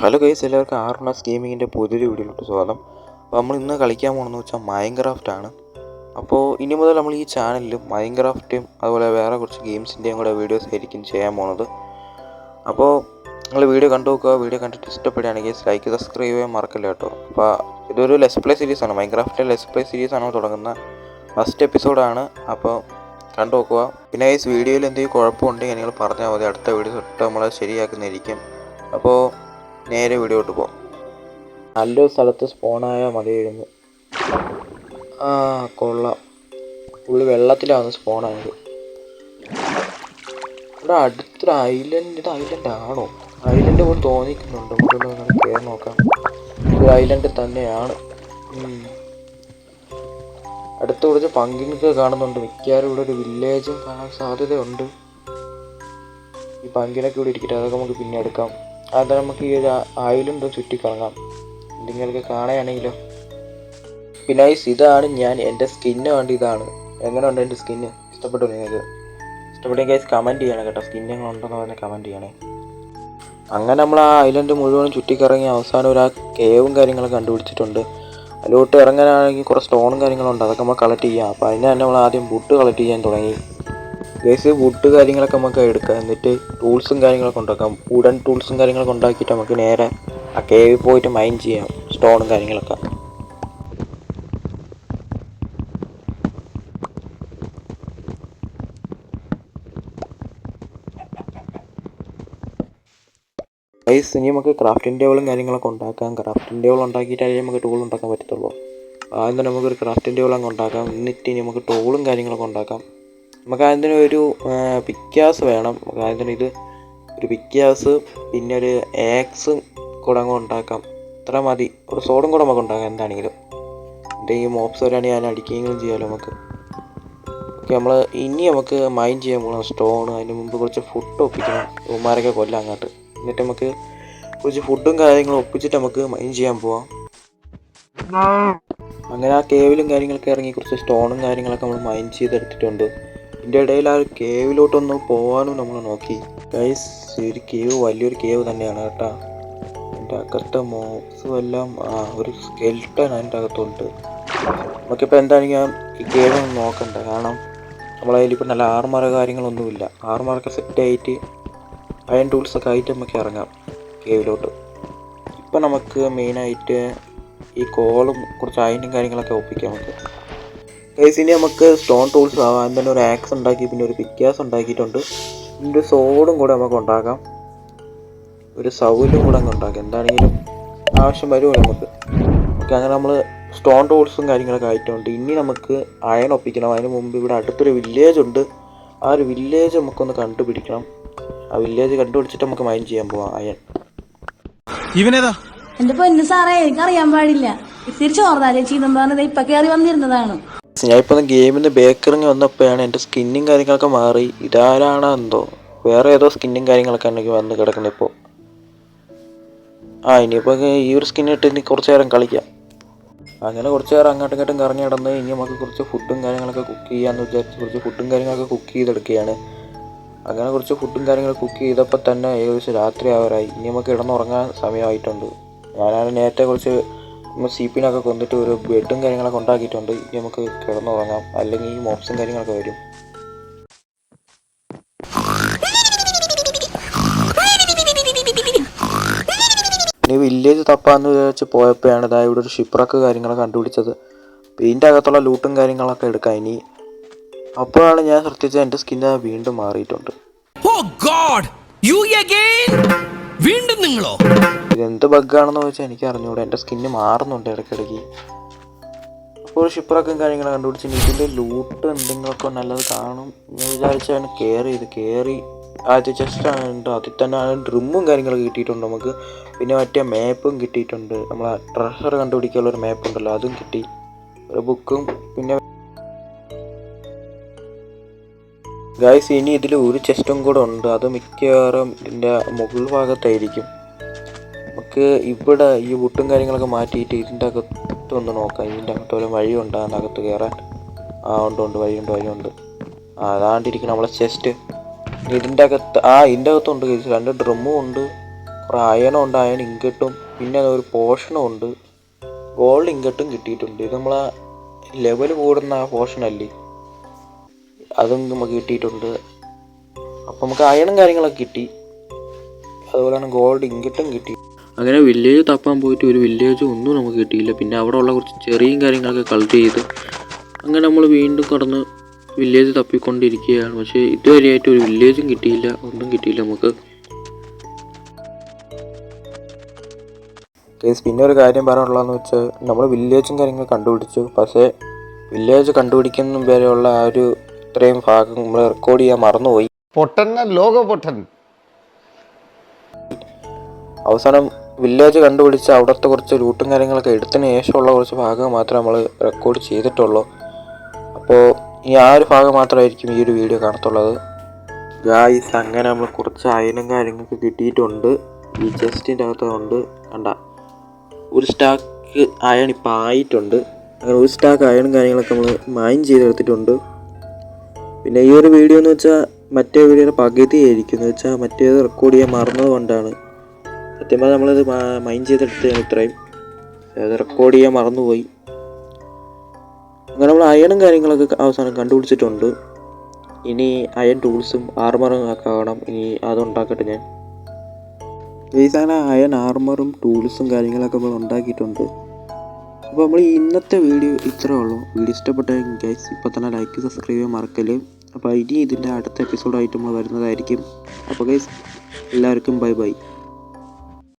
Hello guys, എല്ലാവർക്കും ആർണസ് ഗെയിമിങ്ങിൻ്റെ പുതിയൊരു വീഡിയോയിലോട്ട് സ്വാഗതം. അപ്പോൾ നമ്മൾ ഇന്ന് കളിക്കാൻ പോകണമെന്ന് വെച്ചാൽ മൈൻക്രാഫ്റ്റ് ആണ്. അപ്പോൾ ഇനി മുതൽ നമ്മൾ ഈ ചാനലിൽ മൈൻക്രാഫ്റ്റും അതുപോലെ വേറെ കുറച്ച് ഗെയിംസിൻ്റെയും കൂടെ വീഡിയോസ് ആയിരിക്കും ചെയ്യാൻ പോകുന്നത്. അപ്പോൾ നിങ്ങൾ വീഡിയോ കണ്ടു നോക്കുക. വീഡിയോ കണ്ടിട്ട് ഇഷ്ടപ്പെടുകയാണെങ്കിൽ ലൈക്ക് സബ്സ്ക്രൈബ് ചെയ്യാൻ മറക്കില്ല കേട്ടോ. അപ്പോൾ ഇതൊരു ലെസ് പ്ലേ സീരീസാണ്, മൈൻക്രാഫ്റ്റിൻ്റെ ലെസ് പ്ലേ സീരീസാണ് തുടങ്ങുന്ന ഫസ്റ്റ് എപ്പിസോഡാണ്. അപ്പോൾ കണ്ടു നോക്കുക. പിന്നെ ഗൈസ്, വീഡിയോയിൽ എന്തെങ്കിലും കുഴപ്പമുണ്ടെങ്കിൽ നിങ്ങൾ പറഞ്ഞാൽ മതി, അടുത്ത വീഡിയോ തൊട്ട് നമ്മൾ ശരിയാക്കുന്നതായിരിക്കും. അപ്പോൾ നേരെ വീഡിയോട്ട് പോകാം. നല്ലൊരു സ്ഥലത്ത് സ്പോണായാൽ മതിയായിരുന്നു. കൊള്ളാം, പുള്ളി വെള്ളത്തിലാണ് സ്പോണായത്. ഇവിടെ അടുത്തൊരു ഐലൻഡ്, ഇത് ഐലൻഡ് ആണോ? ഐലൻഡ് പോലെ തോന്നിക്കുന്നുണ്ട്. നമുക്കൊന്ന് കയറി നോക്കാം. ഒരു ഐലൻഡ് തന്നെയാണ്. അടുത്ത് കുറച്ച് പങ്കിനൊക്കെ കാണുന്നുണ്ട്. മിക്കവാറും ഇവിടെ ഒരു വില്ലേജും കാണാൻ സാധ്യതയുണ്ട്. ഈ പങ്കിനൊക്കെ ഇവിടെ ഇരിക്കട്ടെ, അതൊക്കെ നമുക്ക് പിന്നെ എടുക്കാം. അത് നമുക്ക് ഈ ഒരു ഐലൻഡ് ചുറ്റിക്കറങ്ങാം, എന്തെങ്കിലുമൊക്കെ കാണുകയാണെങ്കിലോ. പിന്നെ ഇതാണ് ഞാൻ എൻ്റെ സ്കിന്ന് വേണ്ടി. ഇതാണ് എങ്ങനെയുണ്ട് എൻ്റെ സ്കിന്ന്? ഇഷ്ടപ്പെട്ടു? നിങ്ങൾക്ക് ഇഷ്ടപ്പെട്ടെങ്കിൽ ഗൈസ് കമൻറ്റ് ചെയ്യണം കേട്ടോ. സ്കിന്ന് എങ്ങനെ ഉണ്ടെന്ന് പറഞ്ഞാൽ കമൻറ്റ് ചെയ്യണേ. അങ്ങനെ നമ്മൾ ആ ഐലൻഡ് മുഴുവനും ചുറ്റിക്കറങ്ങി അവസാനം ഒരു കേവും കാര്യങ്ങളൊക്കെ കണ്ടുപിടിച്ചിട്ടുണ്ട്. അതിലോട്ട് ഇറങ്ങാനാണെങ്കിൽ കുറേ സ്റ്റോണും കാര്യങ്ങളുണ്ട്, അതൊക്കെ നമ്മൾ കളക്ട് ചെയ്യാം. അപ്പോൾ അതിന് തന്നെ നമ്മൾ ആദ്യം വുഡ് കളക്ട് ചെയ്യാൻ തുടങ്ങി. ഗൈസ്, വുഡ് കാര്യങ്ങളൊക്കെ നമുക്ക് എടുക്കാം, എന്നിട്ട് ടൂൾസും കാര്യങ്ങളൊക്കെ ഉണ്ടാക്കാം. വുഡൻ ടൂൾസും കാര്യങ്ങളൊക്കെ ഉണ്ടാക്കിയിട്ട് നമുക്ക് നേരെ ആ കേവിൽ പോയിട്ട് മൈൻ ചെയ്യാം സ്റ്റോണും കാര്യങ്ങളൊക്കെ. ഗൈസ്, ഇനി നമുക്ക് ക്രാഫ്റ്റിംഗ് ടേബിളും കാര്യങ്ങളൊക്കെ ഉണ്ടാക്കാം. ക്രാഫ്റ്റിംഗ് ടേബിൾ ഉണ്ടാക്കിയിട്ടായാലും നമുക്ക് ടൂൾ ഉണ്ടാക്കാൻ പറ്റത്തുള്ളൂ. ആദ്യം തന്നെ നമുക്കൊരു ക്രാഫ്റ്റിംഗ് ടേബിൾ അങ്ങ് ഉണ്ടാക്കാം. എന്നിട്ട് ഇനി നമുക്ക് ടൂളും കാര്യങ്ങളൊക്കെ ഉണ്ടാക്കാം. നമുക്ക് ആദ്യം ഒരു പിക്കാസ് വേണം. നമുക്ക് ആദ്യം ഇത് ഒരു പിക്കാസ്, പിന്നെ ഒരു ആക്സും കൂടെ അങ്ങ് ഉണ്ടാക്കാം. ഇത്ര മതി. ഒരു സോഡും കൂടെ നമുക്ക് ഉണ്ടാക്കാം. എന്താണെങ്കിലും എന്തെങ്കിലും മോപ്സ് വരാണെങ്കിൽ ഞാൻ അടിക്കുകയെങ്കിലും ചെയ്യാമല്ലോ നമുക്ക്. ഓക്കെ, നമുക്ക് മൈൻ ചെയ്യാൻ പോകണം സ്റ്റോൺ. അതിന് മുമ്പ് കുറച്ച് ഫുഡ് ഒപ്പിക്കണം, ഉമ്മാരൊക്കെ കൊല്ലാം അങ്ങോട്ട്. എന്നിട്ട് നമുക്ക് കുറച്ച് ഫുഡും കാര്യങ്ങളും ഒപ്പിച്ചിട്ട് നമുക്ക് മൈൻ ചെയ്യാൻ പോവാം. അങ്ങനെ ആ കേവിലും കാര്യങ്ങളൊക്കെ ഇറങ്ങി കുറച്ച് സ്റ്റോണും കാര്യങ്ങളൊക്കെ നമ്മൾ മൈൻ ചെയ്തെടുത്തിട്ടുണ്ട്. ഇതിൻ്റെ ഇടയിൽ ആ ഒരു കേവിലോട്ടൊന്ന് പോകാനും നമ്മൾ നോക്കി. ഗൈസ്, ഒരു കേവ് വലിയൊരു കേവ് തന്നെയാണ് കേട്ടോ. അതിൻ്റെ അകത്ത് മോബ്സും എല്ലാം ഒരു സ്കെൽട്ടൺ അതിൻ്റെ അകത്തുണ്ട്. നമുക്കിപ്പോൾ എന്താണെങ്കിലും ഈ കേവ് ഒന്നും നോക്കണ്ട, കാരണം നമ്മളതിലിപ്പോൾ നല്ല ആർമറോ കാര്യങ്ങളൊന്നുമില്ല. ആർമറൊക്കെ സെറ്റായിട്ട് അയൺ ടൂൾസൊക്കെ ആയിട്ട് നമുക്ക് ഇറങ്ങാം കേവിലോട്ട്. ഇപ്പം നമുക്ക് മെയിനായിട്ട് ഈ കോളും കുറച്ച് അയണും കാര്യങ്ങളൊക്കെ ഒപ്പിക്കാം നമുക്ക്. ഗൈസ്, ഇനി നമുക്ക് സ്റ്റോൺ ടൂൾസ് ആവാം. അതിന് തന്നെ ഒരു ആക്സ് ഉണ്ടാക്കി, പിന്നെ ഒരു പിക്കാസ് ഉണ്ടാക്കിയിട്ടുണ്ട്. പിന്നെ ഒരു സോഡും കൂടെ നമുക്ക് ഉണ്ടാക്കാം, ഒരു സൗലും കൂടെ അങ്ങ് ഉണ്ടാക്കാം. എന്താണെങ്കിലും ആവശ്യം വരുമല്ലോ നമുക്ക്. ഓക്കെ, അങ്ങനെ നമ്മൾ സ്റ്റോൺ ടൂൾസും കാര്യങ്ങളൊക്കെ ആയിട്ടുണ്ട്. ഇനി നമുക്ക് അയൺ ഒപ്പിക്കണം. അതിന് മുമ്പ് ഇവിടെ അടുത്തൊരു വില്ലേജ് ഉണ്ട്. ആ ഒരു വില്ലേജ് നമുക്കൊന്ന് കണ്ടുപിടിക്കണം. ആ വില്ലേജ് കണ്ടുപിടിച്ചിട്ട് നമുക്ക് മൈൻ ചെയ്യാൻ പോവാം അയൺ. ഇവനേതാ? എന്റെ പൊന്നു സാറേ, എനിക്ക് അറിയാൻ പാടില്ല. തിരിച്ചു ഓർത്താലേ ചീതെന്ന് പറഞ്ഞത് ഇപ്പൊ കയറി വന്നിരുന്നതാണ്. ഞാൻ ഇപ്പോൾ ഗെയിമിൽ നിന്ന് ബേക്കറിങ് വന്നപ്പോഴാണ് എൻ്റെ സ്കിന്നും കാര്യങ്ങളൊക്കെ മാറി. ഇതാരാണോ എന്തോ, വേറെ ഏതോ സ്കിന്നും കാര്യങ്ങളൊക്കെ ഉണ്ടെങ്കിൽ വന്ന് കിടക്കുന്നത് ഇപ്പോൾ. ഇനിയിപ്പോൾ ഈ ഒരു സ്കിന്നിട്ട് ഇനി കുറച്ച് നേരം കളിക്കാം. അങ്ങനെ കുറച്ച് നേരം അങ്ങോട്ടും ഇങ്ങോട്ടും കറങ്ങി നടന്ന് ഇനി നമുക്ക് കുറച്ച് ഫുഡും കാര്യങ്ങളൊക്കെ കുക്ക് ചെയ്യാമെന്ന് വിചാരിച്ച് കുറച്ച് ഫുഡും കാര്യങ്ങളൊക്കെ കുക്ക് ചെയ്തെടുക്കുകയാണ്. അങ്ങനെ കുറച്ച് ഫുഡും കാര്യങ്ങളൊക്കെ കുക്ക് ചെയ്തപ്പോൾ തന്നെ ഏകദേശം രാത്രി ആവറായി. ഇനി നമുക്ക് കിടന്നുറങ്ങാൻ സമയമായിട്ടുണ്ട്. ഞാനാണ് നേരത്തെ കുറച്ച് സീപ്പിനൊക്കെ കൊന്നിട്ട് ഒരു ബെഡും കാര്യങ്ങളൊക്കെ ഉണ്ടാക്കിയിട്ടുണ്ട്. ഇനി നമുക്ക് കിടന്നുറങ്ങാം, അല്ലെങ്കിൽ ഈ മോപ്സും കാര്യങ്ങളൊക്കെ വരും. ഇനി വില്ലേജ് തപ്പാന്ന് വിചാരിച്ച് പോയപ്പോഴാണ് ഇവിടെ ഒരു ഷിപ്രക്ക് കാര്യങ്ങളൊക്കെ കണ്ടുപിടിച്ചത്. ഇതിൻ്റെ അകത്തുള്ള ലൂട്ടും കാര്യങ്ങളൊക്കെ എടുക്കാം ഇനി. അപ്പോഴാണ് ഞാൻ ശ്രദ്ധിച്ചത് എൻ്റെ സ്കിന്ന് വീണ്ടും മാറിയിട്ടുണ്ട്. ഇതെന്ത് ബഗ്ഗാണെന്ന് ചോദിച്ചാൽ എനിക്ക് അറിഞ്ഞൂടെ. എൻ്റെ സ്കിന്ന് മാറുന്നുണ്ട് ഇടയ്ക്കിടയ്ക്ക്. അപ്പോൾ ഒരു ഷിപ്രക്കും കാര്യങ്ങളൊക്കെ കണ്ടുപിടിച്ച് ഇതിൻ്റെ ലൂട്ട് എന്തെങ്കിലുമൊക്കെ നല്ലത് കാണും എന്ന് വിചാരിച്ചാണ് കയറി ആദ്യം ചെസ്റ്റാണ് ഉണ്ട്. അതിൽ തന്നെ ഡ്രിമ്മും കാര്യങ്ങളൊക്കെ കിട്ടിയിട്ടുണ്ട് നമുക്ക്. പിന്നെ മറ്റേ മാപ്പും കിട്ടിയിട്ടുണ്ട്. നമ്മളെ ട്രഷർ കണ്ടുപിടിക്കാനുള്ള ഒരു മാപ്പ് ഉണ്ടല്ലോ, അതും കിട്ടി. ഒരു ബുക്കും. പിന്നെ ഗൈസ്, ഇനി ഇതിൽ ഒരു ചെസ്റ്റും കൂടെ ഉണ്ട്. അത് മിക്കവാറും ഇതിൻ്റെ മുകൾ ഭാഗത്തായിരിക്കും. നമുക്ക് ഇവിടെ ഈ വുട്ടും കാര്യങ്ങളൊക്കെ മാറ്റിയിട്ട് ഇതിൻ്റെ അകത്തൊന്ന് നോക്കാം. ഇതിൻ്റെ അകത്ത് ഒരു വഴിയുണ്ട് അതിനകത്ത് കയറാൻ. ഉണ്ട് വഴിയുണ്ട്. അതാണ്ടിരിക്കണം നമ്മളെ ചെസ്റ്റ്. ഇതിൻ്റെ അകത്തുണ്ട്. ഇതിൻ്റെ അകത്തുണ്ട്. 2 ഡ്രമ്മും ഉണ്ട്, അപ്പുറം അയണും ഉണ്ട്, അയൺ ഇങ്കട്ടും, പിന്നെ ഒരു പോർഷനും ഉണ്ട്, ഗോൾഡ് ഇങ്കട്ടും കിട്ടിയിട്ടുണ്ട്. ഇത് നമ്മളെ ലെവൽ കൂടുന്ന ആ പോർഷനല്ലേ, അതും നമുക്ക് കിട്ടിയിട്ടുണ്ട്. അപ്പം നമുക്ക് അയണും കാര്യങ്ങളൊക്കെ കിട്ടി, അതുപോലെ തന്നെ ഗോൾഡ് ഇങ്കട്ടും കിട്ടി. അങ്ങനെ വില്ലേജ് തപ്പാൻ പോയിട്ട് ഒരു വില്ലേജ് ഒന്നും നമുക്ക് കിട്ടിയില്ല. പിന്നെ അവിടെ ഉള്ള കുറച്ച് ചെറിയും കാര്യങ്ങളൊക്കെ കളക്ട് ചെയ്ത് അങ്ങനെ നമ്മൾ വീണ്ടും കടന്ന് വില്ലേജ് തപ്പിക്കൊണ്ടിരിക്കുകയാണ്. പക്ഷേ ഇതുവരെയായിട്ട് ഒരു വില്ലേജും കിട്ടിയില്ല, ഒന്നും കിട്ടിയില്ല നമുക്ക്. പിന്നെ ഒരു കാര്യം പറയാനുള്ളതെന്ന് വെച്ചാൽ നമ്മൾ വില്ലേജും കാര്യങ്ങൾ കണ്ടുപിടിച്ചു. പക്ഷേ വില്ലേജ് കണ്ടുപിടിക്കുന്ന വരെയുള്ള ആ ഒരു ഇത്രയും ഭാഗം നമ്മൾ റെക്കോർഡ് ചെയ്യാൻ മറന്നുപോയി. അവസാനം വില്ലേജ് കണ്ടുപിടിച്ച് അവിടുത്തെ കുറച്ച് ലൂട്ടും കാര്യങ്ങളൊക്കെ എടുത്തതിന് ശേഷമുള്ള കുറച്ച് ഭാഗം മാത്രമേ നമ്മൾ റെക്കോർഡ് ചെയ്തിട്ടുള്ളൂ. അപ്പോൾ ഈ ആ ഒരു ഭാഗം മാത്രമായിരിക്കും ഈ ഒരു വീഡിയോ കാണത്തുള്ളത്. ഗായ്സ്, അങ്ങനെ നമ്മൾ കുറച്ച് അയനും കാര്യങ്ങളൊക്കെ കിട്ടിയിട്ടുണ്ട്. ഈ ചെസ്റ്റിൻ്റെ അകത്തുണ്ട്, കണ്ട ഒരു സ്റ്റാക്ക് അയൺ ഇപ്പം ആയിട്ടുണ്ട്. അങ്ങനെ ഒരു സ്റ്റാക്ക് അയണും കാര്യങ്ങളൊക്കെ നമ്മൾ മൈൻ ചെയ്തെടുത്തിട്ടുണ്ട്. പിന്നെ ഈ ഒരു വീഡിയോ എന്ന് വെച്ചാൽ മറ്റേ വീഡിയോയുടെ പകുതിയായിരിക്കും. എന്ന് വെച്ചാൽ മറ്റേത് റെക്കോർഡ് ചെയ്യാൻ മറന്നത് കൊണ്ടാണ്. സത്യം പറഞ്ഞാൽ നമ്മളിത് മൈൻ ചെയ്തെടുത്തതാണ് ഇത്രയും, അത് റെക്കോർഡ് ചെയ്യാൻ മറന്നുപോയി. അങ്ങനെ നമ്മൾ അയണും കാര്യങ്ങളൊക്കെ അവസാനം കണ്ടുപിടിച്ചിട്ടുണ്ട്. ഇനി അയൺ ടൂൾസും ആർമറും ഒക്കെ ആകണം. ഇനി അതുണ്ടാക്കട്ടെ ഞാൻ. ഈ സാധനം അയൺ ആർമറും ടൂൾസും കാര്യങ്ങളൊക്കെ നമ്മൾ ഉണ്ടാക്കിയിട്ടുണ്ട്. അപ്പോൾ നമ്മൾ ഇന്നത്തെ വീഡിയോ ഇത്രേ ഉള്ളൂ. വീഡിയോ ഇഷ്ടപ്പെട്ടെങ്കിൽ ഗൈസ് ഇപ്പോൾ തന്നെ ലൈക്ക് സബ്സ്ക്രൈബ് ചെയ്യാൻ മറക്കല്. അപ്പോൾ ഇനി ഇതിൻ്റെ അടുത്ത എപ്പിസോഡായിട്ട് നമ്മൾ വരുന്നതായിരിക്കും. അപ്പോൾ ഗൈസ് എല്ലാവർക്കും ബൈ ബൈ.